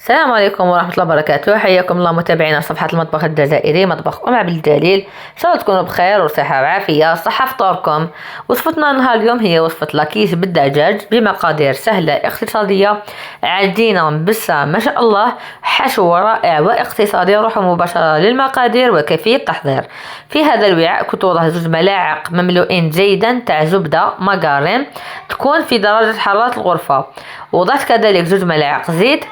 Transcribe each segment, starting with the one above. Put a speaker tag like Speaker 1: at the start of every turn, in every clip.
Speaker 1: السلام عليكم ورحمة الله وبركاته. حياكم الله متابعينا صفحة المطبخ الجزائري مطبخ عبد الجليل. إن شاء الله تكونوا بخير وصحة وعافية. صحة فطوركم. وصفتنا نهار اليوم هي وصفة لاكيش بالدجاج بمقادير سهلة اقتصادية، عجينة مبسة ما شاء الله، حشو رائع واقتصادي. نروح مباشرة للمقادير وكيفية التحضير. في هذا الوعاء كنت وضع 2 ملاعق مملوئين جيدا تاع زبدة ماغارين تكون في درجة حرارة الغرفة. وضعت كذلك 2 ملاعق زيت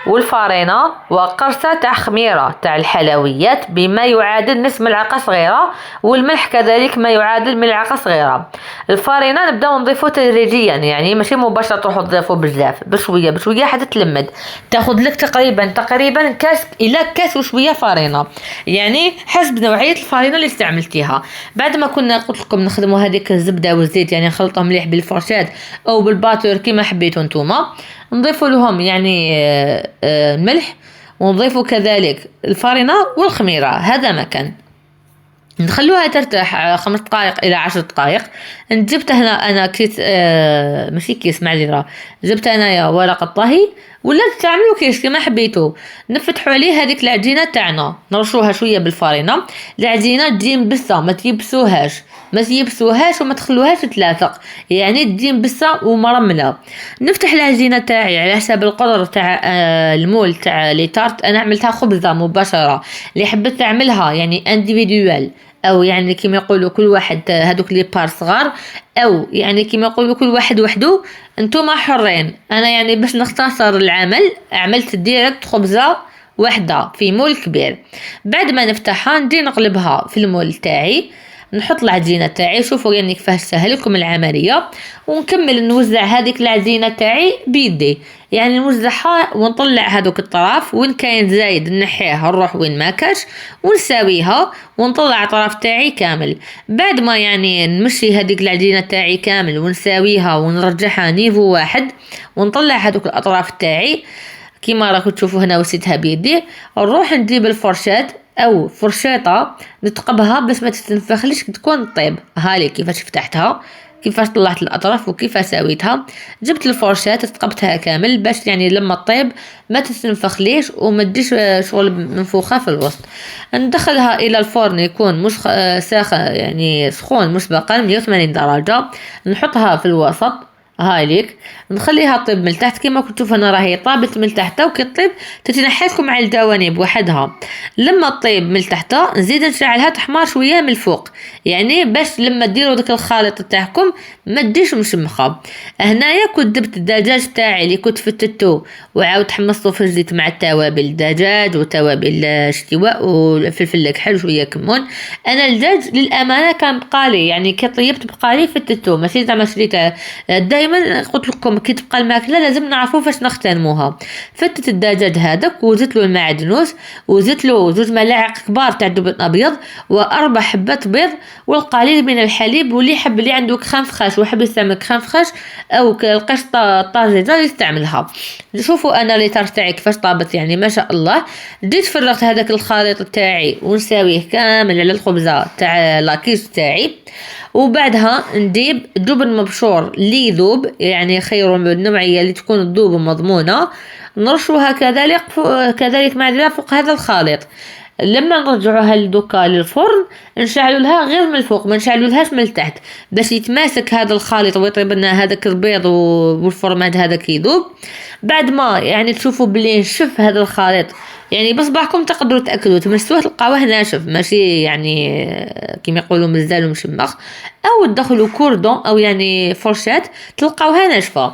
Speaker 1: والفارينة وقرصة تاع خميرة تاع الحلويات بما يعادل نصف ملعقة صغيرة، والملح كذلك ما يعادل ملعقة صغيرة. الفارينة نبداو نضيفو تدريجيا، يعني ماشي مباشرة تروحو تضيفو بزاف، بشوية بشوية حتى تلمد. تاخد لك تقريبا كاس الى كاس وشوية فارينة، يعني حسب نوعية الفارينة اللي استعملتيها. بعد ما كنا قلت لكم نخدموا هذيك الزبدة والزيت، يعني نخلطهم مليح بالفرشاة او بالباتور كيما حبيتو نتوما. نضيفوا لهم يعني الملح، ونضيفوا كذلك الفارينة والخميرة. هذا ما كان نخلوها ترتاح 5 دقائق الى 10 دقائق. جبت هنا انا كيس ماشي كيس، معذره، جبت انايا ورقه طهي، ولا تعملوا كيس كما حبيتوا. نفتحوا عليه هذيك العجينه تاعنا، نرشوها شويه بالفارينه. العجينه تجي مبسه، ما تيبسوهاش وما تخلوهاش تلاثق، يعني تجي مبسه ومرمله. نفتح العجينه تاعي على حسب القدر تاع المول تاع لي تارت. انا عملتها خبزه مباشره، اللي حبيت تعملها يعني انديفيدوال، او يعني كيما يقولوا كل واحد هذوك لي بار صغار، او يعني كيما يقولوا كل واحد وحده، انتم حرين. انا يعني باش نختصر العمل عملت ديريكت خبزه واحده في مول كبير. بعد ما نفتحها نجي نقلبها في المول تاعي، نحط العجينه تاعي. شوفوا يعني كيفاش سهل لكم العمليه. ونكمل نوزع هذيك العجينه تاعي بيدي، يعني نوزعها ونطلع هذوك الطراف، وين كاين زايد نحيه نروح وين ما كاش ونساويها، ونطلع الطرف تاعي كامل. بعد ما يعني نمشي هذيك العجينه تاعي كامل ونساويها ونرجعها نيفو واحد، ونطلع هذوك الاطراف تاعي كيما راكم تشوفوا هنا وسيتها بيدي. نروح نجيب الفرشاة او فرشاطه نتقبها باش ما تتنفخليش، تكون طيب. هالي كيفاش فتحتها، كيفاش طلعت الاطراف وكيفاش سويتها. جبت الفرشاة تقبتها كامل باش يعني لما طيب ما تتنفخليش وما تجيش شغل منفوخه في الوسط. ندخلها الى الفرن يكون مش ساخن، يعني سخون مسبقا 180 درجه. نحطها في الوسط هاليك، نخليها طيب من تحت كيما كنت تشوف انا راهي طابت من تحت، وكي طيب تتنحى لكم على الجوانب وحدها. لما طيب من تحت نزيد نشعلها تحمر شويه من الفوق، يعني باش لما ديروا داك الخليط تاعكم ما تديش مشمخه. هنايا كنت جبت الدجاج تاعي اللي كنت فتتو وعاود حمصته في الزيت مع التوابل الدجاج وتوابل الاشتواء وفلفل كحل شويه كمون. انا الدجاج للامانه كان بقالي، يعني كي طيبت بقالي فتتو، ماشي زعما شريته. دائما قلت لكم كي تبقى الماكله لازم نعرفوا فاش نختنموها. فتت الدجاج هذاك وزدت له المعدنوس، وزدت له 2 ملاعق كبار تاع جبن ابيض، و4 حبات بيض، والقليل من الحليب. واللي يحب اللي عنده كريم فريش ويحب يستعمل كريم فريش او القشطه طازجه يستعملها. شوفوا انا لي تارت تاعي كيفاش طابت، يعني ما شاء الله. جيت فرغت هذاك الخليط تاعي ونساويه كامل على الخبزه تاع لاكيش تاعي. وبعدها نجيب جبن مبشور اللي يذوب، يعني خير من النوعيه اللي تكون تذوب ومضمونه. نرشوها كذلك معدله فوق هذا الخليط. لما نرجعوها لدوكا للفرن نشعلوا لها غير من الفوق، ما نشعلوا لهاش من التحت، باش يتماسك هذا الخليط ويطيب لنا هذاك البيض والفرماج هذاك يذوب. بعد ما يعني تشوفوا بلي نشف هذا الخليط، يعني بصبعكم تقدروا تاكدوا تمسوه تلقاوه ناشف، ماشي يعني كيما يقولوا مزال ومشمخ. او تدخلوا كوردون او يعني فرشات تلقاوها ناشفه،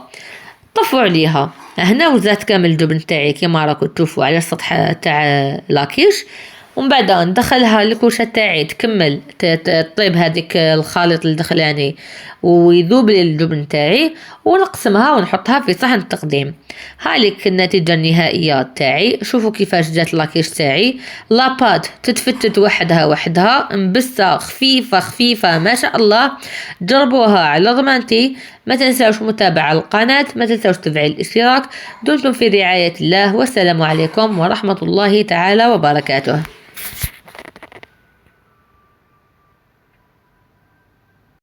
Speaker 1: طفوا عليها. هنا وزعت كامل الجبن تاعي كيما راكم تشوفوا على السطح تاع لاكيش. ومن بعد ندخلها الكوشه تاعي تكمل طيب هذيك الخليط اللي دخلاني ويذوب لي الجبن تاعي، ونقسمها ونحطها في صحن التقديم. هاليك النتيجه النهائيه تاعي. شوفوا كيفاش جات لاكيش تاعي، لابات تتفتت وحدها مبسه خفيفه ما شاء الله. جربوها على ضمانتي. ما تنساوش متابعه القناه، ما تنساوش تفعيل الاشتراك. دمتم في رعايه الله، والسلام عليكم ورحمه الله تعالى وبركاته.